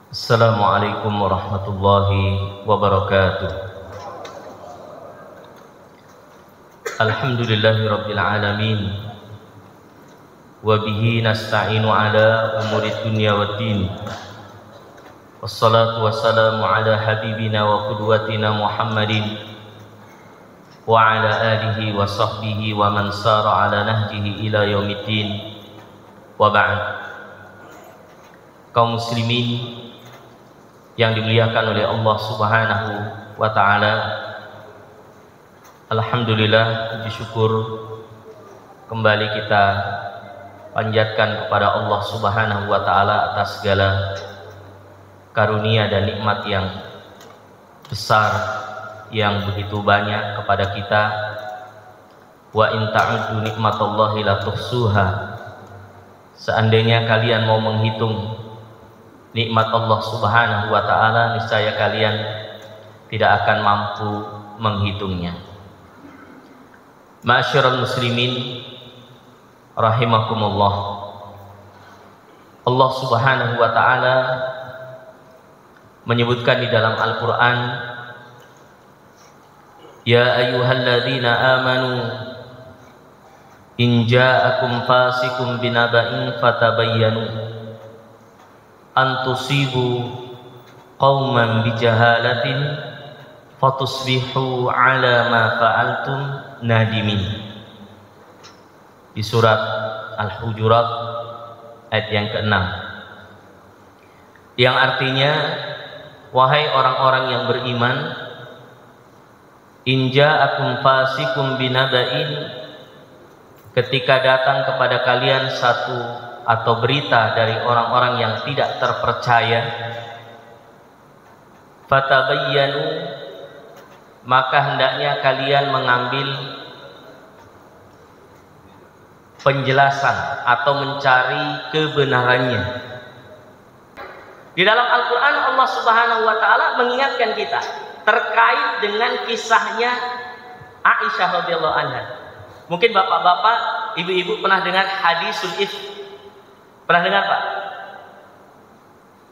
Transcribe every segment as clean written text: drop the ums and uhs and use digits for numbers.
Assalamualaikum warahmatullahi wabarakatuh. Alhamdulillahi rabbil alamin. Wa bihi nasta'inu ala umuri dunya waddin. Wassalatu wassalamu ala habibina wa qudwatina Muhammadin wa ala alihi wa sahbihi wa man sara ala nahjihi ila yaumiddin. Wa ba'd. Kaum muslimin yang dimuliakan oleh Allah Subhanahu wa taala, alhamdulillah, puji syukur kembali kita panjatkan kepada Allah Subhanahu wa taala atas segala karunia dan nikmat yang besar yang begitu banyak kepada kita. Wa in ta'uddu nikmatallahi la tuhsuha. Seandainya kalian mau menghitung nikmat Allah Subhanahu wa taala, niscaya kalian tidak akan mampu menghitungnya. Ma'asyiral muslimin rahimakumullah. Allah Subhanahu wa taala menyebutkan di dalam Al-Qur'an, ya ayyuhalladzina amanu in ja'akum fasiqun binaba'in fatabayyanu antusibu qauman bijahalatin fatusbihu ala ma fa'altum nadimin. Di surat Al-Hujurat ayat yang ke-6, yang artinya, wahai orang-orang yang beriman, in ja'akum fasiqun binaba'in, ketika datang kepada kalian satu atau berita dari orang-orang yang tidak terpercaya, fatabayyanu, maka hendaknya kalian mengambil penjelasan atau mencari kebenarannya. Di dalam Al-Quran Allah Subhanahu wa taala mengingatkan kita terkait dengan kisahnya Aisyah radhiyallahu anha. Mungkin bapak-bapak, ibu-ibu pernah dengar hadisul ifk. Pernah dengar Pak?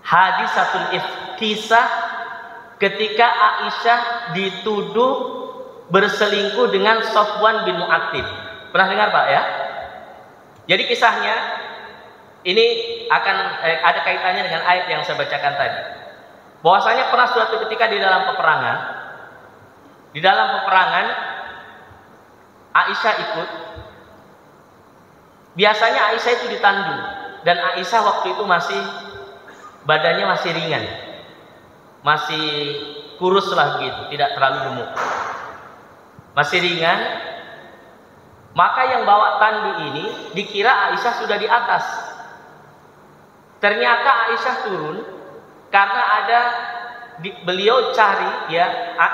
Hadisatul ifk, kisah ketika Aisyah dituduh berselingkuh dengan Sofwan bin Mu'attil. Pernah dengar Pak ya? Jadi kisahnya ini akan ada kaitannya dengan ayat yang saya bacakan tadi. Bahwasanya pernah suatu ketika di dalam peperangan Aisyah ikut. Biasanya Aisyah itu ditandu, dan Aisyah waktu itu badannya masih ringan, masih kurus lah begitu, tidak terlalu gemuk, masih ringan. Maka yang bawa tandu ini dikira Aisyah sudah di atas. Ternyata Aisyah turun karena beliau cari, ya,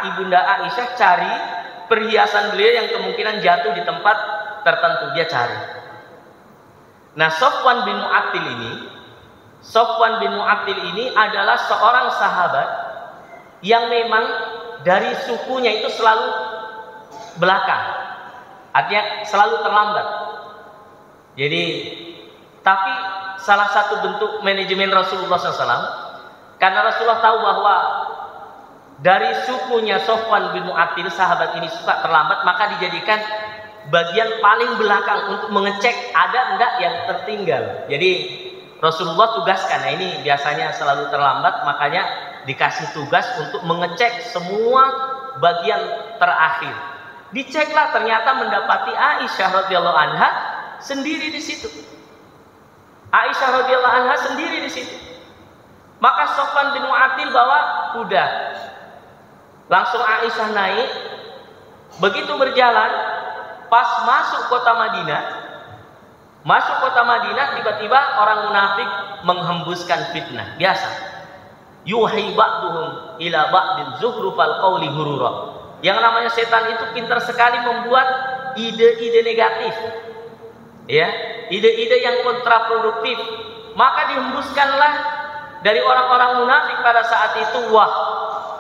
ibunda Aisyah cari perhiasan beliau yang kemungkinan jatuh di tempat tertentu, dia cari. Nah, Sofwan bin Mu'attil ini adalah seorang sahabat yang memang dari sukunya itu selalu belakang, artinya selalu terlambat. Jadi, tapi salah satu bentuk manajemen Rasulullah SAW, karena Rasulullah tahu bahwa dari sukunya Sofwan bin Mu'attil, sahabat ini suka terlambat, maka dijadikan bagian paling belakang untuk mengecek ada enggak yang tertinggal. Jadi Rasulullah tugaskan, nah ini biasanya selalu terlambat, makanya dikasih tugas untuk mengecek semua bagian terakhir. Diceklah, ternyata mendapati Aisyah radhiyallahu anha sendiri di situ. Aisyah radhiyallahu anha sendiri di situ. Maka Sofwan bin Mu'attil bawa kuda. Langsung Aisyah naik. Begitu berjalan, pas masuk kota Madinah, tiba-tiba orang munafik menghembuskan fitnah. Biasa. Yuhi ba'duhum ila ba'din zuhrufal qawli hurura. Yang namanya setan itu pintar sekali membuat ide-ide negatif. Ya, ide-ide yang kontraproduktif. Maka dihembuskanlah dari orang-orang munafik pada saat itu, wah,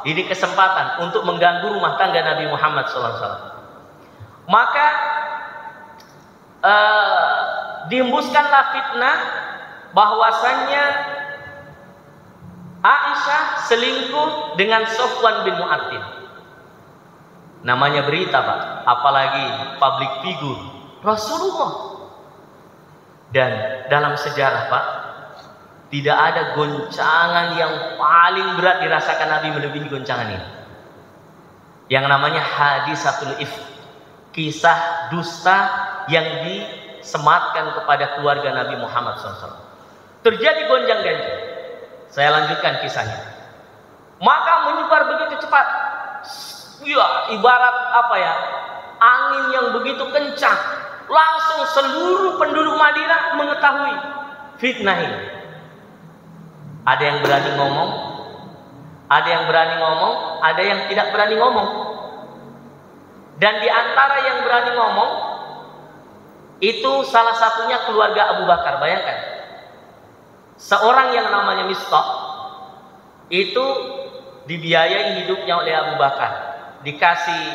ini kesempatan untuk mengganggu rumah tangga Nabi Muhammad SAW. Maka dihembuskanlah fitnah bahwasannya Aisyah selingkuh dengan Sofwan bin Mu'attil. Namanya berita, Pak, apalagi public figure Rasulullah. Dan dalam sejarah, Pak, tidak ada goncangan yang paling berat dirasakan Nabi melebihi goncangan ini, yang namanya hadisatul ifk, kisah dusta yang disematkan kepada keluarga Nabi Muhammad SAW. Terjadi gonjang-ganjing. Saya lanjutkan kisahnya. Maka menyebar begitu cepat, ya, ibarat apa ya, angin yang begitu kencang. Langsung seluruh penduduk Madinah mengetahui fitnah ini. Ada yang berani ngomong, ada yang berani ngomong, ada yang tidak berani ngomong. Dan di antara yang berani ngomong itu salah satunya keluarga Abu Bakar. Bayangkan, seorang yang namanya Mistah itu dibiayai hidupnya oleh Abu Bakar, dikasih,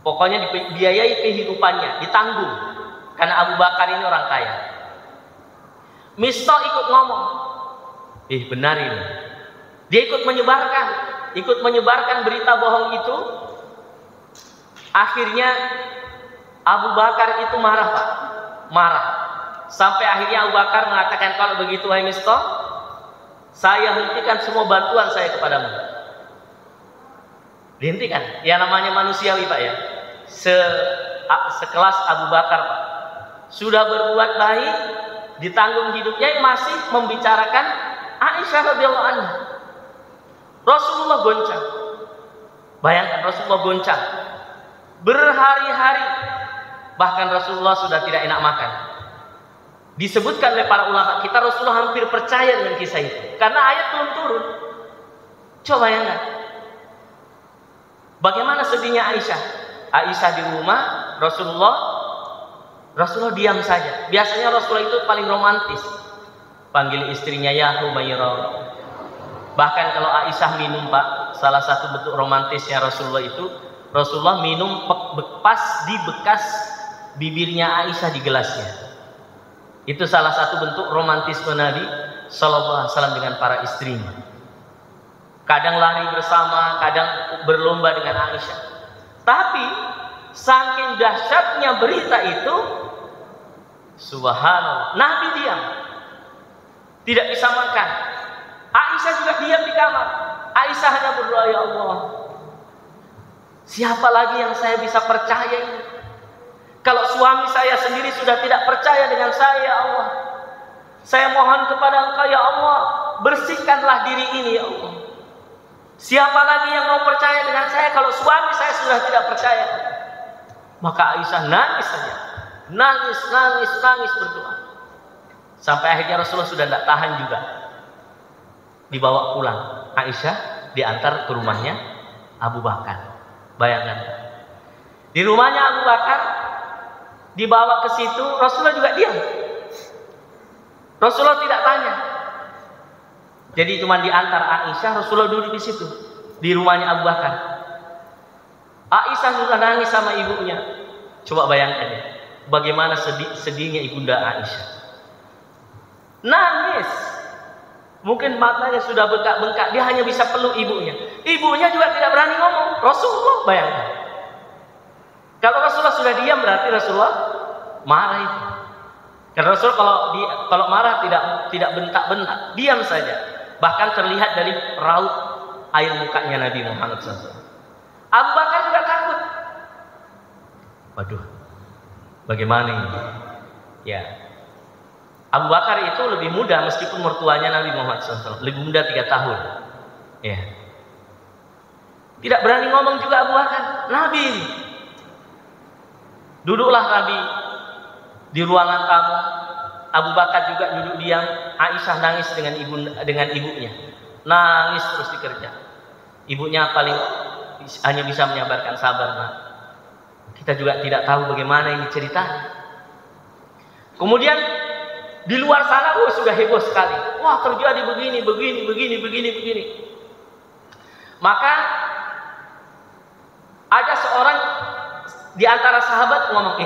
pokoknya dibiayai kehidupannya, ditanggung, karena Abu Bakar ini orang kaya. Mistah ikut ngomong, benar ini. Dia ikut menyebarkan berita bohong itu. Akhirnya Abu Bakar itu marah, Pak, marah. Sampai akhirnya Abu Bakar mengatakan, kalau begitu wahai Mistah, saya hentikan semua bantuan saya kepadamu. Dihentikan. Ya namanya manusiawi, Pak, ya. Sekelas Abu Bakar, Pak, sudah berbuat baik, ditanggung hidupnya, masih membicarakan Aisyah radhiyallahu anha. Rasulullah goncang. Bayangkan, Rasulullah goncang berhari-hari, bahkan Rasulullah sudah tidak enak makan. Disebutkan oleh para ulama kita, Rasulullah hampir percaya dengan kisah itu karena ayat belum turun. Coba bayangkan bagaimana sedihnya Aisyah. Aisyah di rumah, Rasulullah diam saja. Biasanya Rasulullah itu paling romantis, panggil istrinya ya Humairah. Bahkan kalau Aisyah minum, Pak, salah satu bentuk romantisnya Rasulullah itu, Rasulullah minum pas di bekas bibirnya Aisyah di gelasnya. Itu salah satu bentuk romantisme Nabi Sallallahu Alaihi Wasallam dengan para istrinya. Kadang lari bersama, kadang berlomba dengan Aisyah. Tapi saking dahsyatnya berita itu, subhanallah, Nabi diam, tidak bisa makan. Aisyah juga diam di kamar. Aisyah hanya berdoa, ya Allah, siapa lagi yang saya bisa percaya ini? Kalau suami saya sendiri sudah tidak percaya dengan saya, ya Allah, saya mohon kepada Engkau, ya Allah, bersihkanlah diri ini, ya Allah. Siapa lagi yang mau percaya dengan saya kalau suami saya sudah tidak percaya? Maka Aisyah nangis saja, nangis berdoa. Sampai akhirnya Rasulullah sudah tidak tahan juga, dibawa pulang. Aisyah diantar ke rumahnya Abu Bakar. Bayangkan, di rumahnya Abu Bakar, dibawa ke situ, Rasulullah juga diam. Rasulullah tidak tanya. Jadi cuma diantar Aisyah, Rasulullah duduk di situ di rumahnya Abu Bakar. Aisyah sudah nangis sama ibunya. Coba bayangkan ya, bagaimana sedihnya ibunda Aisyah. Nangis. Mungkin matanya sudah bengkak-bengkak, dia hanya bisa peluk ibunya. Ibunya juga tidak berani ngomong. Rasulullah, bayangkan. Kalau Rasulullah sudah diam, berarti Rasulullah marah itu. Karena Rasulullah kalau marah tidak bentak-bentak, diam saja. Bahkan terlihat dari raut air mukanya Nabi Muhammad SAW. Abu Bakar juga takut. Waduh, bagaimana ini? Ya, Abu Bakar itu lebih muda meskipun mertuanya Nabi Muhammad SAW, lebih muda 3 tahun. Ya, tidak berani ngomong juga Abu Bakar. Nabi ini, duduklah Nabi di ruangan tamu. Abu Bakar juga duduk diam. Aisyah nangis dengan ibunya, nangis terus dikerja. Ibunya paling hanya bisa menyabarkan, sabar nak. Kita juga tidak tahu bagaimana ini ceritanya. Kemudian di luar sana, sudah heboh sekali. Wah, terjadi begini. Maka ada seorang di antara sahabat ngomong,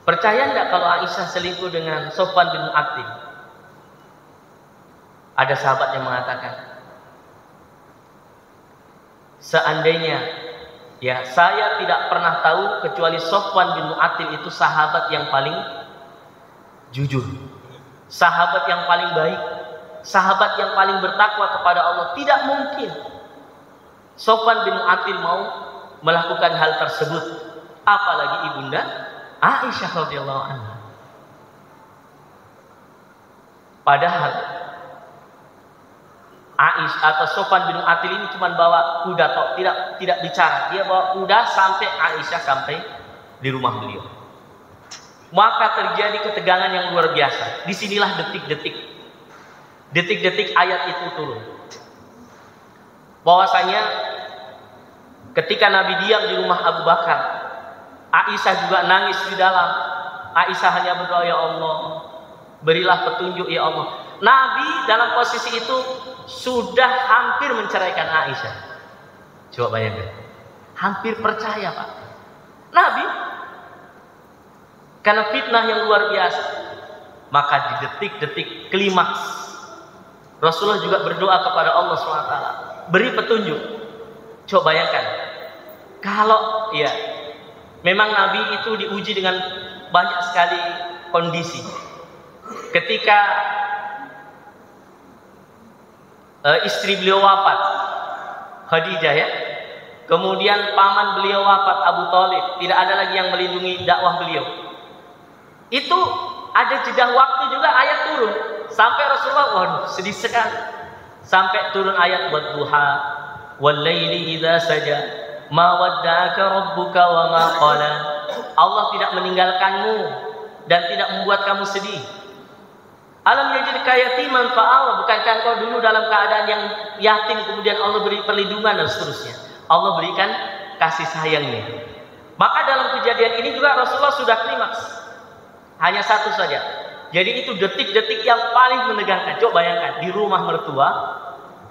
percaya enggak kalau Aisyah selingkuh dengan Sofwan bin Mu'attil? Ada sahabat yang mengatakan, seandainya ya saya tidak pernah tahu kecuali Sofwan bin Mu'attil itu sahabat yang paling jujur, sahabat yang paling baik, sahabat yang paling bertakwa kepada Allah. Tidak mungkin Sofwan bin Mu'attil mau melakukan hal tersebut, apalagi ibunda Aisyah radhiyallahu anha. Padahal Aisyah atau Sofwan bin Mu'attil ini cuma bawa kuda, tidak bicara. Dia bawa kuda sampai Aisyah sampai di rumah beliau. Maka terjadi ketegangan yang luar biasa. Disinilah detik-detik ayat itu turun. Bahwasanya ketika Nabi diam di rumah Abu Bakar, Aisyah juga nangis di dalam. Aisyah hanya berdoa, ya Allah, berilah petunjuk ya Allah. Nabi dalam posisi itu sudah hampir menceraikan Aisyah. Coba bayangkan, hampir percaya Pak Nabi, karena fitnah yang luar biasa. Maka di detik-detik klimaks Rasulullah juga berdoa kepada Allah SWT, beri petunjuk. Coba bayangkan, kalau ya memang Nabi itu diuji dengan banyak sekali kondisi. Ketika istri beliau wafat, Khadijah ya, kemudian paman beliau wafat, Abu Thalib, tidak ada lagi yang melindungi dakwah beliau. Itu ada jeda waktu juga ayat turun sampai Rasulullah, waduh sedih sekali, sampai turun ayat wadduha wallaili idza saja ma wadda'aka rabbuka wa ma qala. Allah tidak meninggalkanmu dan tidak membuat kamu sedih. Alam yajidka yatiman fa'awa, bukankah engkau dulu dalam keadaan yang yatim kemudian Allah beri perlindungan dan seterusnya. Allah berikan kasih sayangnya. Maka dalam kejadian ini juga Rasulullah sudah klimaks. Hanya satu saja. Jadi itu detik-detik yang paling menegangkan. Coba bayangkan, di rumah mertua,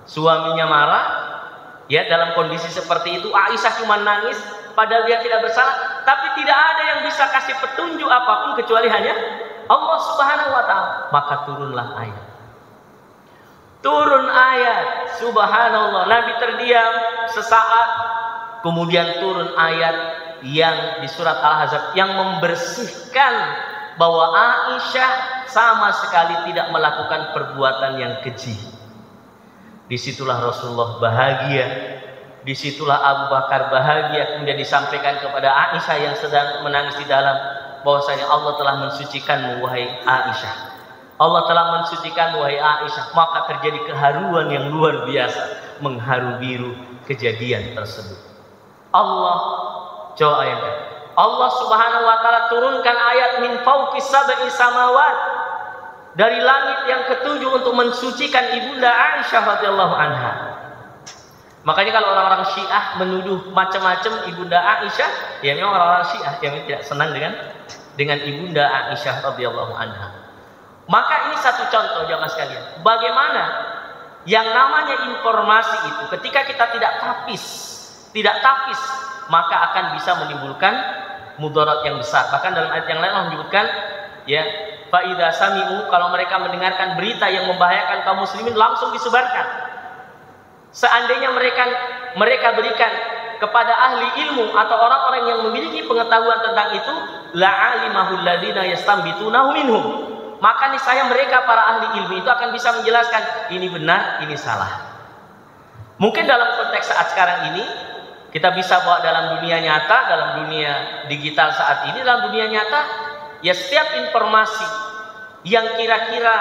suaminya marah, ya dalam kondisi seperti itu Aisyah cuma nangis, padahal dia tidak bersalah, tapi tidak ada yang bisa kasih petunjuk apapun kecuali hanya Allah Subhanahu wa ta'ala. Maka turunlah ayat. Turun ayat, subhanallah. Nabi terdiam sesaat, kemudian turun ayat yang di surat Al-Ahzab yang membersihkan bahwa Aisyah sama sekali tidak melakukan perbuatan yang keji. Disitulah Rasulullah bahagia, disitulah Abu Bakar bahagia. Kemudian disampaikan kepada Aisyah yang sedang menangis di dalam, bahwasanya Allah telah mensucikanmu wahai Aisyah. Allah telah mensucikanmu wahai Aisyah. Maka terjadi keharuan yang luar biasa, mengharu biru kejadian tersebut. Allah, coba ayatkan, Allah Subhanahu wa ta'ala turunkan ayat min fauqis sab'i samawat, dari langit yang ketujuh untuk mensucikan ibunda Aisyah radhiyallahu anha. Makanya kalau orang-orang Syiah menuduh macam-macam ibunda Aisyah, ya memang orang-orang Syiah yang tidak senang dengan ibunda Aisyah radhiyallahu anha. Maka ini satu contoh jamaah sekalian, bagaimana yang namanya informasi itu ketika kita tidak tapis, maka akan bisa menimbulkan mudarat yang besar. Bahkan dalam ayat yang lain Allah menyebutkan, ya, fa idza sami'u, kalau mereka mendengarkan berita yang membahayakan kaum muslimin langsung disebarkan. Seandainya mereka berikan kepada ahli ilmu atau orang-orang yang memiliki pengetahuan tentang itu, la'alimahul ladzina yastambitunahu minhum, maka niscaya mereka para ahli ilmu itu akan bisa menjelaskan ini benar, ini salah. Mungkin dalam konteks saat sekarang ini kita bisa bawa dalam dunia nyata, dalam dunia digital saat ini, dalam dunia nyata, ya setiap informasi yang kira-kira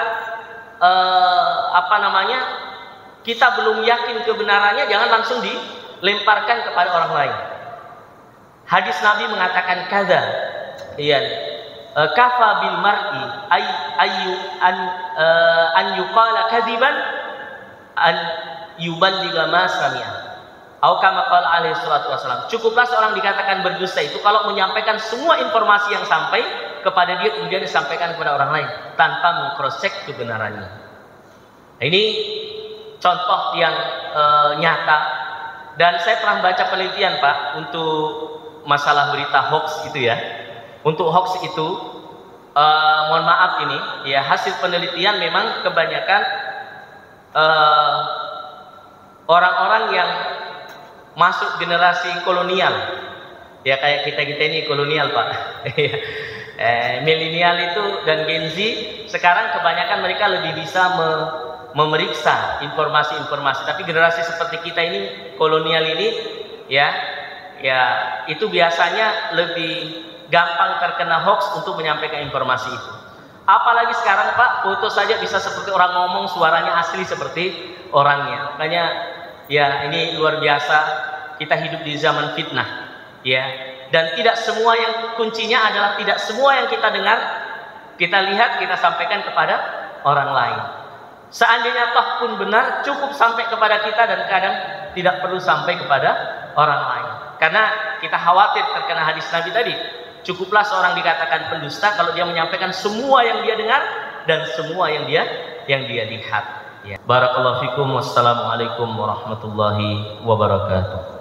kita belum yakin kebenarannya, jangan langsung dilemparkan kepada orang lain. Hadis Nabi mengatakan kada, ya, kafa bil mar'i an yuqala kadiban an yuballigha ma sami'a. Atau kama qala alaihi salatu wasallam. Cukuplah seorang dikatakan berdusta itu kalau menyampaikan semua informasi yang sampai kepada dia kemudian disampaikan kepada orang lain tanpa meng-cross check kebenarannya. Ini contoh yang nyata, dan saya pernah baca penelitian Pak untuk masalah berita hoax itu ya. Untuk hoax itu mohon maaf ini ya, hasil penelitian memang kebanyakan orang-orang yang masuk generasi kolonial, ya kayak kita ini kolonial Pak. Milenial itu dan Gen Z sekarang kebanyakan mereka lebih bisa memeriksa informasi-informasi. Tapi generasi seperti kita ini kolonial ini, ya itu biasanya lebih gampang terkena hoax untuk menyampaikan informasi itu. Apalagi sekarang Pak, foto saja bisa seperti orang ngomong, suaranya asli seperti orangnya. Makanya ya ini luar biasa, kita hidup di zaman fitnah, ya. Dan tidak semua yang kuncinya adalah tidak semua yang kita dengar, kita lihat, kita sampaikan kepada orang lain. Seandainya toh pun benar, cukup sampai kepada kita dan kadang tidak perlu sampai kepada orang lain. Karena kita khawatir terkena hadis Nabi tadi. Cukuplah seorang dikatakan pendusta kalau dia menyampaikan semua yang dia dengar dan semua yang dia lihat. Ya. Barakallahu fikum. Wassalamualaikum warahmatullahi wabarakatuh.